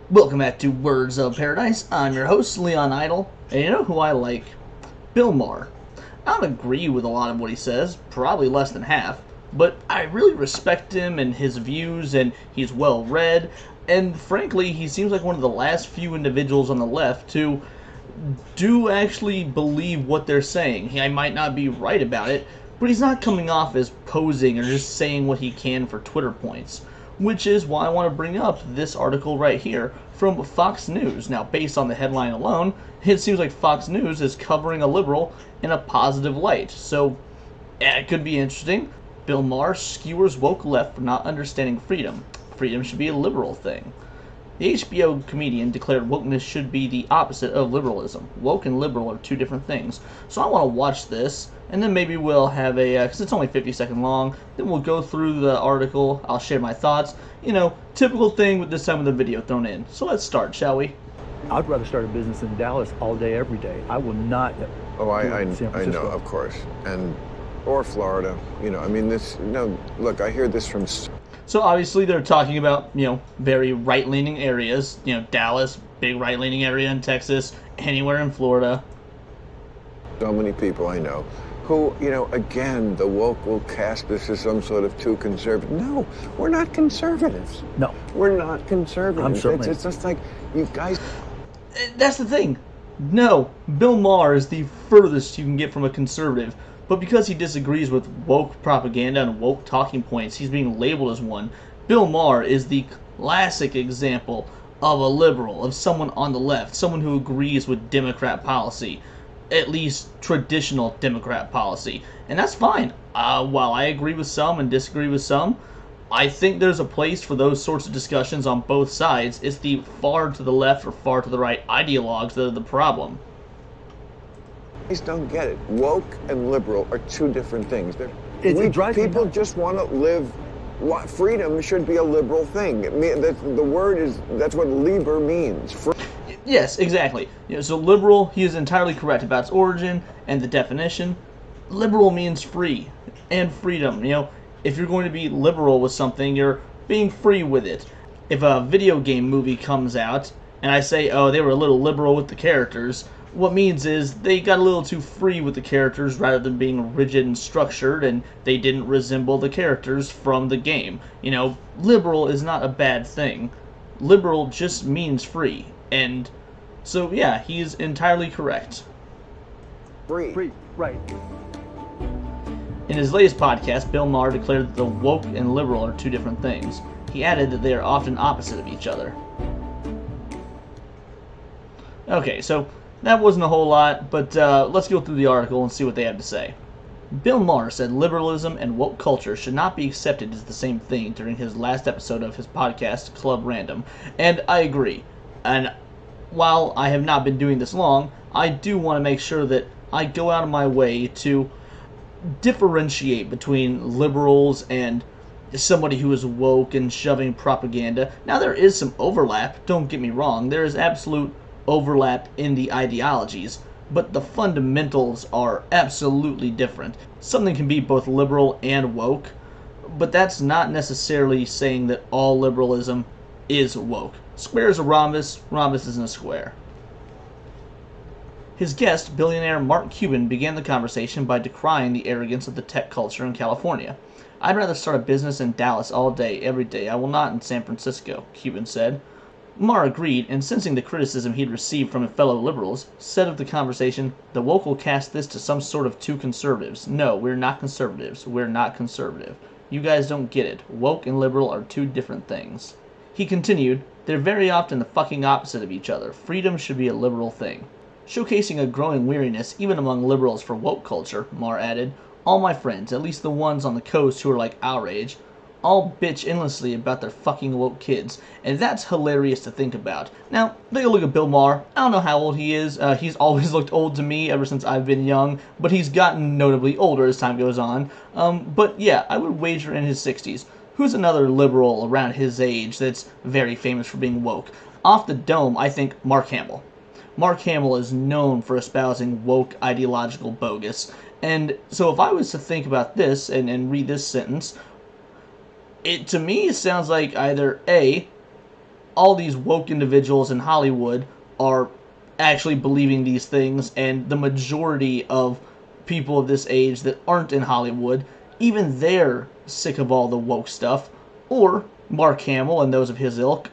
Welcome back to Words of Paradise. I'm your host, Leon Idle, and you know who I like? Bill Maher. I don't agree with a lot of what he says, probably less than half, but I really respect him and his views, and he's well read, and frankly, he seems like one of the last few individuals on the left to do actually believe what they're saying. He might not be right about it, but he's not coming off as posing or just saying what he can for Twitter points. Which is why I want to bring up this article right here from Fox News. Now, based on the headline alone, it seems like Fox News is covering a liberal in a positive light. So, it could be interesting. Bill Maher skewers woke left for not understanding freedom. Freedom should be a liberal thing. The HBO comedian declared wokeness should be the opposite of liberalism. Woke and liberal are two different things. So I want to watch this, and then maybe we'll have a, because it's only 50-second long, then we'll go through the article, I'll share my thoughts. You know, typical thing with this time of the video thrown in. So let's start, shall we? I'd rather start a business in Dallas all day, every day. I will not. Oh, I San Francisco. know, of course, or Florida. You know, I mean, look, I hear this from. So obviously they're talking about, very right-leaning areas. Dallas, big right-leaning area in Texas, anywhere in Florida. So many people I know who, again, the woke will cast this as some sort of too conservative. No, we're not conservatives. No. We're not conservatives. I'm certainly. It's just like, you guys. That's the thing. No, Bill Maher is the furthest you can get from a conservative. But because he disagrees with woke propaganda and woke talking points, he's being labeled as one. Bill Maher is the classic example of a liberal, of someone on the left, someone who agrees with Democrat policy, at least traditional Democrat policy. And that's fine. While I agree with some and disagree with some, I think there's a place for those sorts of discussions on both sides. It's the far to the left or far to the right ideologues that are the problem. Guys don't get it. Woke and liberal are two different things. People just want to live. Freedom should be a liberal thing. The word is, that's what liber means. Yes, exactly. So liberal, he is entirely correct about its origin and the definition. Liberal means free and freedom. If you're going to be liberal with something, you're being free with it. If a video game movie comes out and I say, oh, they were a little liberal with the characters, what means is they got a little too free with the characters rather than being rigid and structured, and they didn't resemble the characters from the game. Liberal is not a bad thing. Liberal just means free. And so, yeah, he's entirely correct. Free. Right. In his latest podcast, Bill Maher declared that the woke and liberal are two different things. He added that they are often opposite of each other. Okay, so that wasn't a whole lot, but let's go through the article and see what they have to say. Bill Maher said liberalism and woke culture should not be accepted as the same thing during his last episode of his podcast, Club Random, and I agree. And while I have not been doing this long, I do want to make sure that I go out of my way to differentiate between liberals and somebody who is woke and shoving propaganda. Now, there is some overlap, don't get me wrong. There is absolute overlap in the ideologies, but the fundamentals are absolutely different. Something can be both liberal and woke, but that's not necessarily saying that all liberalism is woke. Square is a rhombus, rhombus isn't a square. His guest, billionaire Mark Cuban, began the conversation by decrying the arrogance of the tech culture in California. I'd rather start a business in Dallas all day, every day. I will not in San Francisco, Cuban said. Maher agreed, and sensing the criticism he'd received from fellow liberals, said of the conversation, the woke will cast this to some sort of two conservatives. No, we're not conservatives. We're not conservative. You guys don't get it. Woke and liberal are two different things. He continued, they're very often the fucking opposite of each other. Freedom should be a liberal thing. Showcasing a growing weariness even among liberals for woke culture, Maher added, all my friends, at least the ones on the coast who are like our age, all bitch endlessly about their fucking woke kids, and that's hilarious to think about. Now, take a look at Bill Maher. I don't know how old he is. He's always looked old to me ever since I've been young, but he's gotten notably older as time goes on. But yeah, I would wager in his 60s. Who's another liberal around his age that's very famous for being woke? Off the dome, I think Mark Hamill. Mark Hamill is known for espousing woke ideological bogus. And so if I was to think about this and read this sentence, to me it sounds like either A, all these woke individuals in Hollywood are actually believing these things, and the majority of people of this age that aren't in Hollywood, even they're sick of all the woke stuff, or Mark Hamill and those of his ilk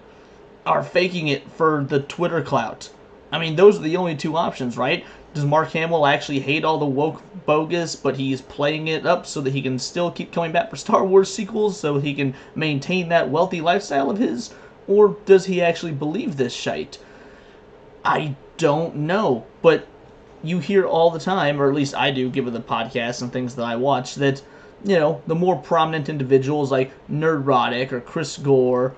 are faking it for the Twitter clout. I mean, those are the only two options, right? Does Mark Hamill actually hate all the woke bogus, but he's playing it up so that he can still keep coming back for Star Wars sequels so he can maintain that wealthy lifestyle of his? Or does he actually believe this shite? I don't know, but you hear all the time, or at least I do, given the podcasts and things that I watch, that, the more prominent individuals like Nerdrotic or Chris Gore,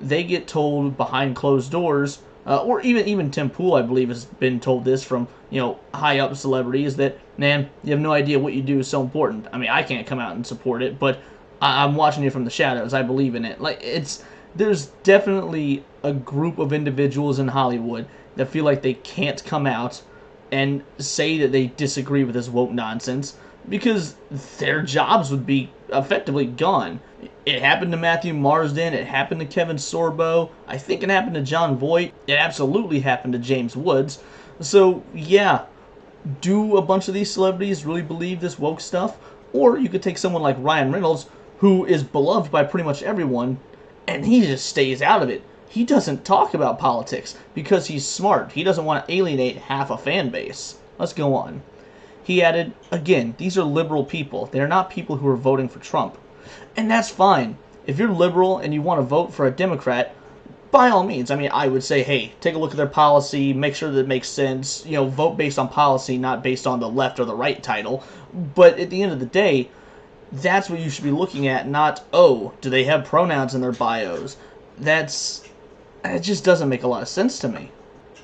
they get told behind closed doors, or even Tim Pool, I believe, has been told this from, high up celebrities that, man, you have no idea what you do is so important. I mean, I can't come out and support it, but I'm watching it from the shadows. I believe in it. There's definitely a group of individuals in Hollywood that feel like they can't come out and say that they disagree with this woke nonsense because their jobs would be effectively gone. It happened to Matthew Marsden. It happened to Kevin Sorbo. I think it happened to John Voight. It absolutely happened to James Woods. So, yeah, do a bunch of these celebrities really believe this woke stuff? Or you could take someone like Ryan Reynolds, who is beloved by pretty much everyone, and he just stays out of it. He doesn't talk about politics because he's smart. He doesn't want to alienate half a fan base. Let's go on. He added, again, these are liberal people. They're not people who are voting for Trump. And that's fine. If you're liberal and you want to vote for a Democrat, by all means, I would say, hey, take a look at their policy, make sure that it makes sense, vote based on policy, not based on the left or the right title. But at the end of the day, that's what you should be looking at, not, oh, do they have pronouns in their bios? It just doesn't make a lot of sense to me.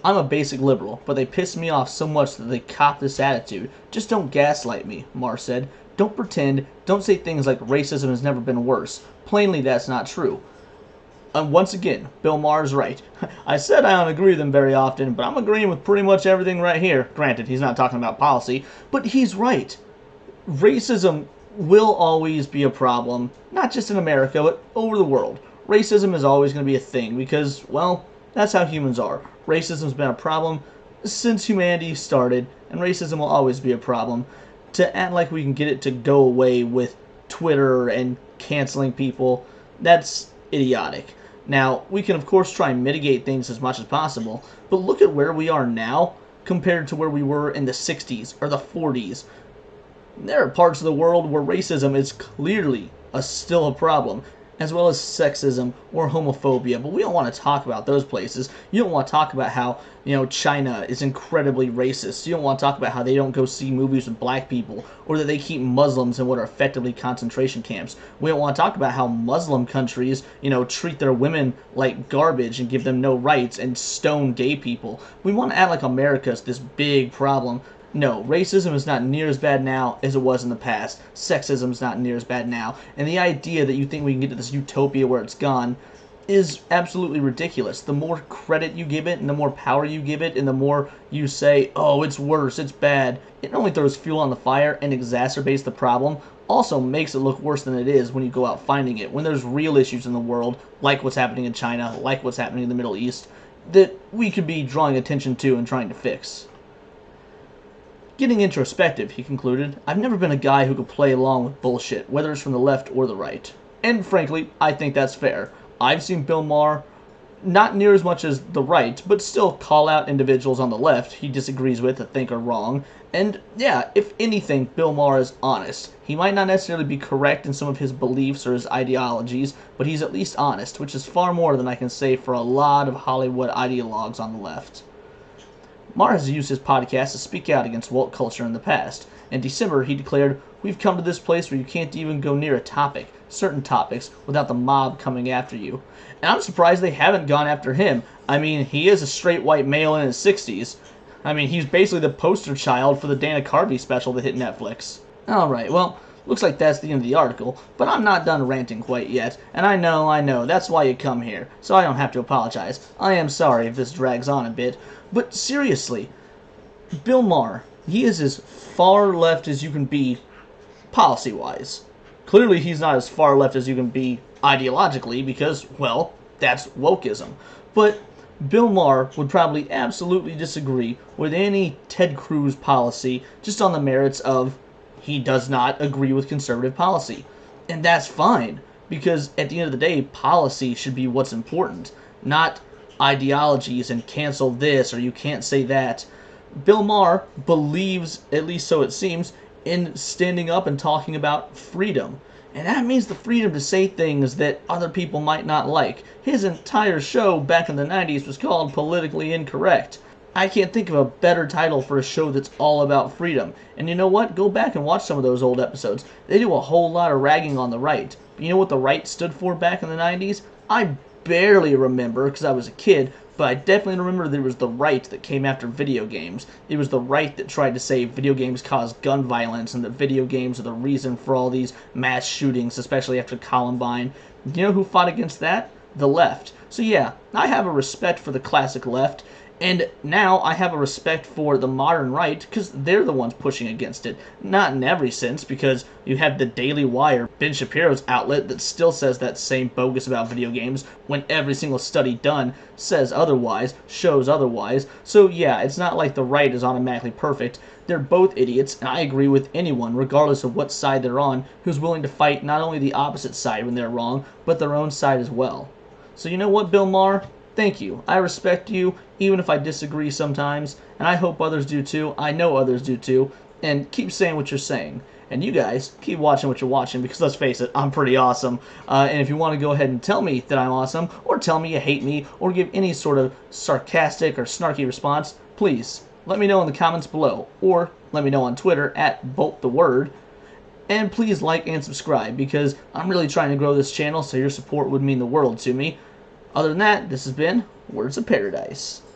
I'm a basic liberal, but they piss me off so much that they cop this attitude. Just don't gaslight me, Maher said. Don't pretend, don't say things like racism has never been worse. Plainly, that's not true. And once again, Bill Maher's right. I said I don't agree with him very often, but I'm agreeing with pretty much everything right here. Granted, he's not talking about policy, but he's right. Racism will always be a problem, not just in America, but over the world. Racism is always going to be a thing because, well, that's how humans are. Racism's been a problem since humanity started, and racism will always be a problem. To act like we can get it to go away with Twitter and canceling people, that's idiotic. Now, we can of course try and mitigate things as much as possible, but look at where we are now compared to where we were in the 60s or the 40s. There are parts of the world where racism is clearly still a problem, as well as sexism or homophobia, but we don't want to talk about those places. You don't want to talk about how, China is incredibly racist. You don't want to talk about how they don't go see movies with black people, or that they keep Muslims in what are effectively concentration camps. We don't want to talk about how Muslim countries, treat their women like garbage and give them no rights and stone gay people. We want to act like America's this big problem. No, racism is not near as bad now as it was in the past. Sexism is not near as bad now. And the idea that you think we can get to this utopia where it's gone is absolutely ridiculous. The more credit you give it, and the more power you give it, and the more you say, oh, it's worse, it's bad, it only throws fuel on the fire and exacerbates the problem. Also makes it look worse than it is when you go out finding it. When there's real issues in the world, like what's happening in China, like what's happening in the Middle East, that we could be drawing attention to and trying to fix. Getting introspective, he concluded, I've never been a guy who could play along with bullshit, whether it's from the left or the right. And frankly, I think that's fair. I've seen Bill Maher, not near as much as the right, but still call out individuals on the left he disagrees with that think are wrong. And yeah, if anything, Bill Maher is honest. He might not necessarily be correct in some of his beliefs or his ideologies, but he's at least honest, which is far more than I can say for a lot of Hollywood ideologues on the left. Maher has used his podcast to speak out against woke culture in the past. In December, he declared, we've come to this place where you can't even go near a topic, certain topics, without the mob coming after you. And I'm surprised they haven't gone after him. He is a straight white male in his 60s. He's basically the poster child for the Dana Carvey special that hit Netflix. Alright, well, looks like that's the end of the article, but I'm not done ranting quite yet, and I know, that's why you come here, so I don't have to apologize. I am sorry if this drags on a bit, but seriously, Bill Maher, he is as far left as you can be policy-wise. Clearly he's not as far left as you can be ideologically because, well, that's wokeism. But Bill Maher would probably absolutely disagree with any Ted Cruz policy just on the merits of he does not agree with conservative policy. And that's fine, because at the end of the day, policy should be what's important, not ideologies and cancel this or you can't say that. Bill Maher believes, at least so it seems, in standing up and talking about freedom. And that means the freedom to say things that other people might not like. His entire show back in the 90s was called Politically Incorrect. I can't think of a better title for a show that's all about freedom. And you know what? Go back and watch some of those old episodes. They do a whole lot of ragging on the right. But you know what the right stood for back in the 90s? I barely remember because I was a kid, but I definitely remember there was the right that came after video games. It was the right that tried to say video games cause gun violence and that video games are the reason for all these mass shootings, especially after Columbine. You know who fought against that? The left. So yeah, I have a respect for the classic left, and now I have a respect for the modern right because they're the ones pushing against it. Not in every sense, because you have the Daily Wire, Ben Shapiro's outlet, that still says that same bogus about video games when every single study done says otherwise, shows otherwise. So yeah, it's not like the right is automatically perfect. They're both idiots, and I agree with anyone, regardless of what side they're on, who's willing to fight not only the opposite side when they're wrong, but their own side as well. So you know what, Bill Maher? Thank you. I respect you, even if I disagree sometimes, and I hope others do too. I know others do too, and keep saying what you're saying. And you guys, keep watching what you're watching, because let's face it, I'm pretty awesome. And if you want to go ahead and tell me that I'm awesome, or tell me you hate me, or give any sort of sarcastic or snarky response, please let me know in the comments below, or let me know on Twitter at BoltTheWord. And please like and subscribe, because I'm really trying to grow this channel, so your support would mean the world to me. Other than that, this has been Words of Paradise.